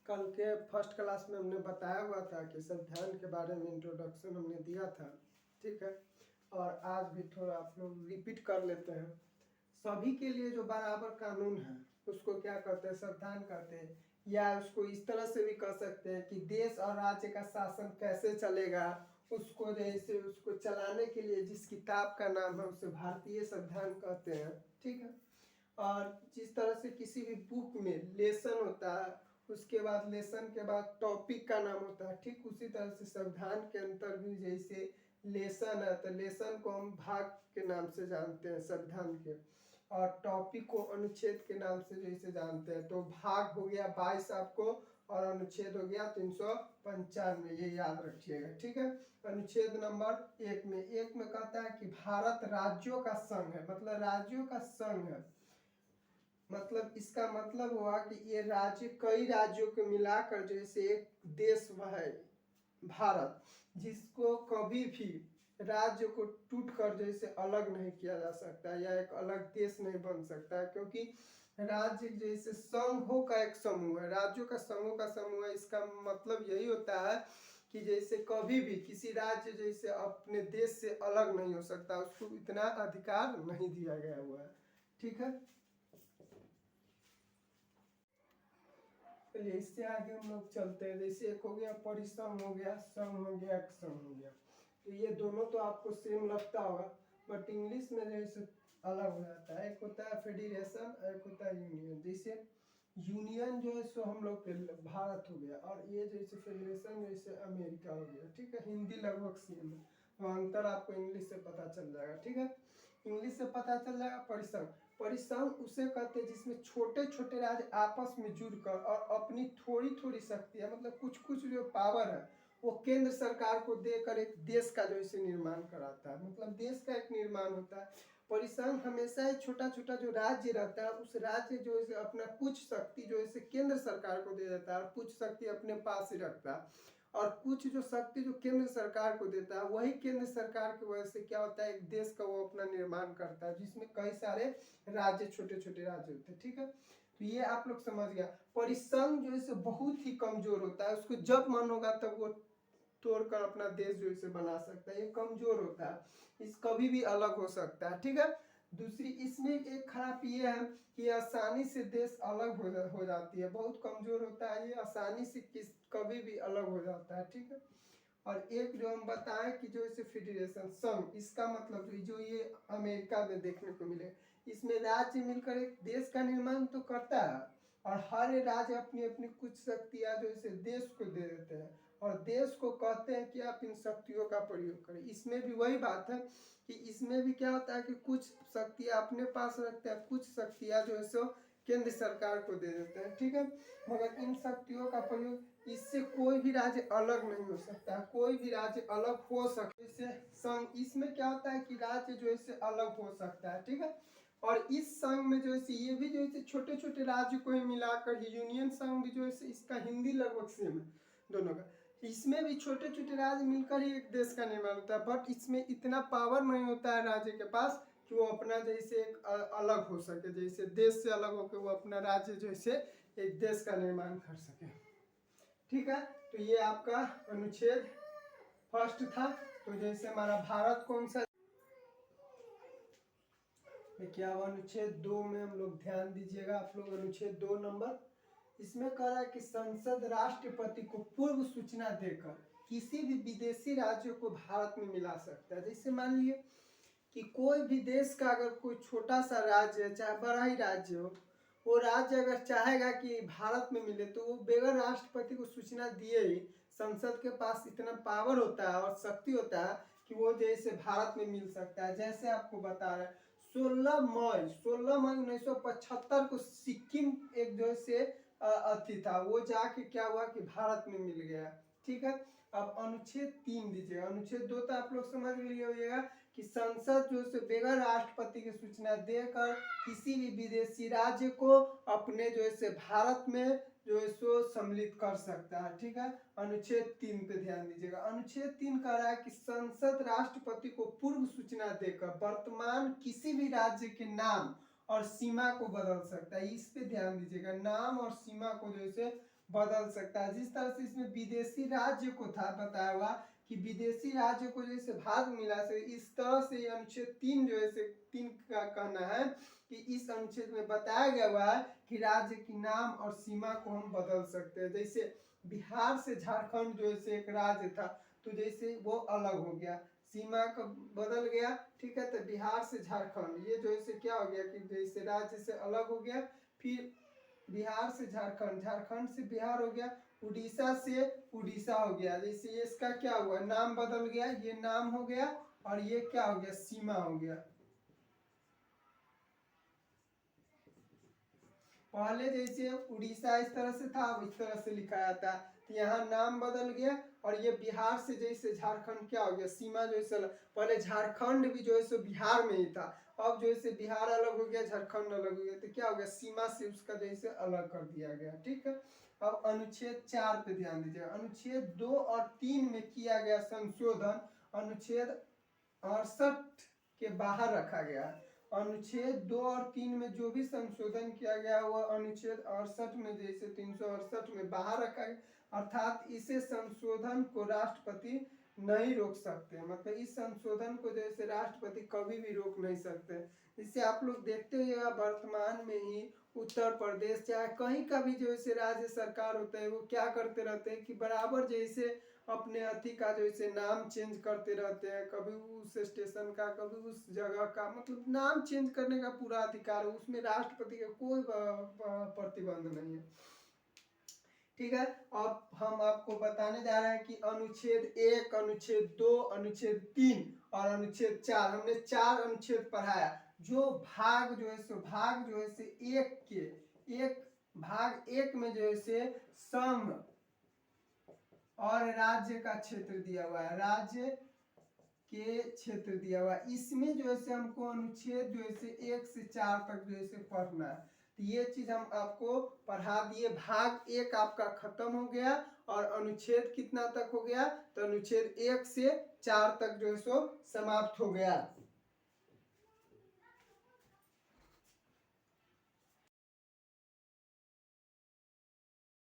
कल के first class में हमने बताया हुआ था कि संविधान के बारे में इंट्रोडक्शन हमने दिया था, ठीक है। और आज भी थोड़ा आप लोग रिपीट कर लेते हैं। सभी के लिए जो बराबर कानून है उसको क्या कहते हैं, संविधान कहते हैं। या उसको इस तरह से भी कह सकते हैं कि देश और राज्य का शासन कैसे चलेगा, उसको जैसे उसको चलाने के लिए जिस किताब का नाम है उसे भारतीय संविधान कहते हैं, ठीक है। और जिस तरह से किसी भी बुक में लेसन होता है, उसके बाद लेसन के बाद टॉपिक का नाम होता है, ठीक उसी तरह से संविधान के अंतर भी जैसे लेसन है तो लेसन को हम भाग के नाम से जानते हैं संविधान के, और टॉपिक को अनुच्छेद के नाम से जैसे जानते हैं। तो भाग हो गया 22 आपको, और अनुच्छेद हो गया 395, ये याद रखिएगा, ठीक है। अनुच्छेद नंबर एक में कहता है कि भारत राज्यों का संघ है, मतलब राज्यों का संघ है। मतलब इसका मतलब हुआ कि ये राज्य कई राज्यों को मिलाकर जैसे एक देश है भारत, जिसको कभी भी राज्य को टूट कर जैसे अलग नहीं किया जा सकता या एक अलग देश नहीं बन सकता, क्योंकि राज्य जैसे संघों का एक समूह है, राज्यों का समूह है। इसका मतलब यही होता है कि जैसे कभी भी किसी राज्य जैसे अपने देश से अलग नहीं हो सकता, उसको इतना अधिकार नहीं दिया गया हुआ है, ठीक है। चलिए इससे आगे हम लोग चलते हैं। जैसे एक हो गया परिसंघ हो गया, संघ हो गया, एक संघ हो गया। तो ये दोनों तो आपको सेम लगता होगा, बट इंग्लिश में जैसे अलग हो जाता है। एक होता है फेडरेशन, एक होता है यूनियन। जैसे यूनियन जो है सो हम लोग के भारत हो गया, और ये जैसे फेडरेशन जैसे अमेरिका हो गया, ठीक है। हिंदी लगभग सेम है, तो अंतर आपको इंग्लिश से पता चल जाएगा, ठीक है। इंग्लिश से पता चल जाएगा। परिसंघ, परिसंघ उसे कहते हैं जिसमें छोटे छोटे राज्य आपस में जुड़कर और अपनी थोड़ी थोड़ी शक्तियां, मतलब कुछ कुछ जो पावर है वो केंद्र सरकार को देकर एक देश का जो इसे निर्माण कराता है, मतलब देश का एक निर्माण होता है। परिसंघ हमेशा ही छोटा छोटा जो राज्य रहता है उस राज्य जो इसे अपना कुछ शक्ति जो इसे केंद्र सरकार को दे देता है, और कुछ शक्ति अपने पास ही रखता है। और कुछ जो शक्ति जो केंद्र सरकार को देता है, वही केंद्र सरकार की वजह से क्या होता है, एक देश का वो अपना निर्माण करता है, जिसमें कई सारे राज्य, छोटे छोटे राज्य होते हैं, ठीक है। तो ये आप लोग समझ गया। परिसंघ जो है बहुत ही कमजोर होता है, उसको जब मन होगा तब वो तोड़कर अपना देश जो इसे बना सकता है। ये कमजोर होता है, इस कभी भी अलग हो सकता है, ठीक है। दूसरी इसमें एक खराब ये है कि आसानी से देश अलग हो जाती है, बहुत कमजोर होता है ये, आसानी से किस कभी भी अलग हो जाता है, ठीक है। और एक जो हम बताएं कि जो इसे फेडरेशन संघ, इसका मतलब जो ये अमेरिका में देखने को मिले, इसमें राज्य मिलकर एक देश का निर्माण तो करता है, और हर राज्य अपनी अपनी कुछ शक्तियां जो इसे देश को दे देते हैं, और देश को कहते हैं कि आप इन शक्तियों का प्रयोग करें। इसमें भी वही बात है कि इसमें भी क्या होता है कि कुछ शक्तियां अपने पास रखते हैं, कुछ शक्तियां जो है सो केंद्र सरकार को दे देते हैं, ठीक है। मगर इन शक्तियों का प्रयोग, इससे कोई भी राज्य अलग नहीं हो सकता, कोई भी राज्य अलग हो सकता है। इससे संघ, इसमें क्या होता है कि राज्य जो है अलग हो सकता है, ठीक है। और इस संघ में जो है ये भी जो है छोटे छोटे राज्य को ही मिलाकर ही यूनियन संघ भी जो है इसका हिंदी लगभग सेम है दोनों का। इसमें भी छोटे छोटे राज्य मिलकर ही एक देश का निर्माण होता है, बट इसमें इतना पावर नहीं होता है राज्य के पास कि वो अपना जैसे एक अलग हो सके, जैसे देश से अलग होकर वो अपना राज्य जैसे एक देश का निर्माण कर सके, ठीक है। तो ये आपका अनुच्छेद फर्स्ट था। तो जैसे हमारा भारत कौन सा, देखिए अब अनुच्छेद 2 में हम लोग ध्यान दीजिएगा आप लोग। अनुच्छेद 2 नंबर, इसमें कह रहा है कि संसद राष्ट्रपति को पूर्व सूचना देकर किसी भी विदेशी राज्य को भारत में मिला सकता है। जैसे मान लिए कि कोई भी देश का अगर कोई छोटा सा राज्य है, चाहे बड़ा ही राज्य हो, वो राज्य अगर चाहेगा कि भारत में मिले तो वो बगैर राष्ट्रपति को सूचना दिए ही, संसद के पास इतना पावर होता है और शक्ति होता है कि वो जैसे भारत में मिल सकता है। जैसे आपको बता रहे हैं 16 मई 1975 को सिक्किम एक जो से अति था, वो जाके क्या हुआ कि भारत में मिल गया, ठीक है। अब अनुच्छेद 3 दीजिएगा। अनुच्छेद 2 तो आप लोग समझ लिए होइएगा कि संसद जो है बगैर राष्ट्रपति की सूचना देकर किसी भी विदेशी राज्य को अपने जो है भारत में जो है सो सम्मिलित कर सकता है, ठीक है। अनुच्छेद 3 पे ध्यान दीजिएगा। अनुच्छेद 3 कह रहा है कि संसद राष्ट्रपति को पूर्व सूचना देकर वर्तमान किसी भी राज्य के नाम और सीमा को बदल सकता है। इस पे ध्यान दीजिएगा, नाम और सीमा को जो है बदल सकता है। जिस तरह से इसमें विदेशी राज्य को था बताया हुआ कि विदेशी राज्य को जैसे भाग मिला से, इस तरह से अनुच्छेद 3 जो है 3 का कहना है कि इस अनुच्छेद में बताया गया हुआ है कि राज्य की नाम और सीमा को हम बदल सकते हैं। जैसे बिहार से झारखंड जो है एक राज्य था, तो जैसे वो अलग हो गया, सीमा का बदल गया, ठीक है। तो बिहार से झारखंड ये जो है क्या हो गया कि जैसे राज्य से अलग हो गया, फिर बिहार से झारखंड, झारखंड से बिहार हो गया, उड़ीसा से उड़ीसा हो गया। जैसे ये इसका क्या हुआ, नाम बदल गया, ये नाम हो गया और ये क्या हो गया, सीमा हो गया। पहले जैसे उड़ीसा इस तरह से था, इस तरह से लिखाया था, तो यहाँ नाम बदल गया और ये बिहार से जैसे झारखंड क्या हो गया, सीमा जो है पहले झारखंड भी जो है बिहार में ही था, अब जो है बिहार अलग हो गया, झारखंड अलग हो गया, तो क्या हो गया, सीमा से उसका जैसे अलग कर दिया गया, ठीक है। अब अनुच्छेद 4 पे ध्यान दीजिए। अनुच्छेद 2 और 3 में किया गया संशोधन अनुच्छेद 68 के बाहर रखा गया। अनुच्छेद 2 और 3 में जो भी संशोधन किया गया वह अनुच्छेद 68 में जैसे 368 में बाहर रखा गया, अर्थात इसे संशोधन को राष्ट्रपति नहीं रोक सकते। मतलब इस संशोधन को जैसे राष्ट्रपति कभी भी रोक नहीं सकते। इससे आप लोग देखते हुए वर्तमान में ही उत्तर प्रदेश चाहे कहीं का भी जो है राज्य सरकार होता है, वो क्या करते रहते हैं कि बराबर जैसे अपने अति का जो है नाम चेंज करते रहते हैं, कभी उस स्टेशन का, कभी उस जगह का, मतलब नाम चेंज करने का पूरा अधिकार है, उसमें राष्ट्रपति का कोई प्रतिबंध नहीं है, ठीक है। अब हम आपको बताने जा रहे हैं कि अनुच्छेद 1, अनुच्छेद 2, अनुच्छेद 3 और अनुच्छेद 4, हमने 4 अनुच्छेद पढ़ाया। जो भाग जो है भाग जो है एक के एक भाग 1 में जो है संघ और राज्य का क्षेत्र दिया हुआ है, राज्य के क्षेत्र दिया हुआ है। इसमें जो है हमको अनुच्छेद जो है 1 से 4 तक जो है पढ़ना है। तो ये चीज हम आपको पढ़ा दिए। भाग 1 आपका खत्म हो गया और अनुच्छेद कितना तक हो गया, तो अनुच्छेद 1 से 4 तक जो है समाप्त हो गया।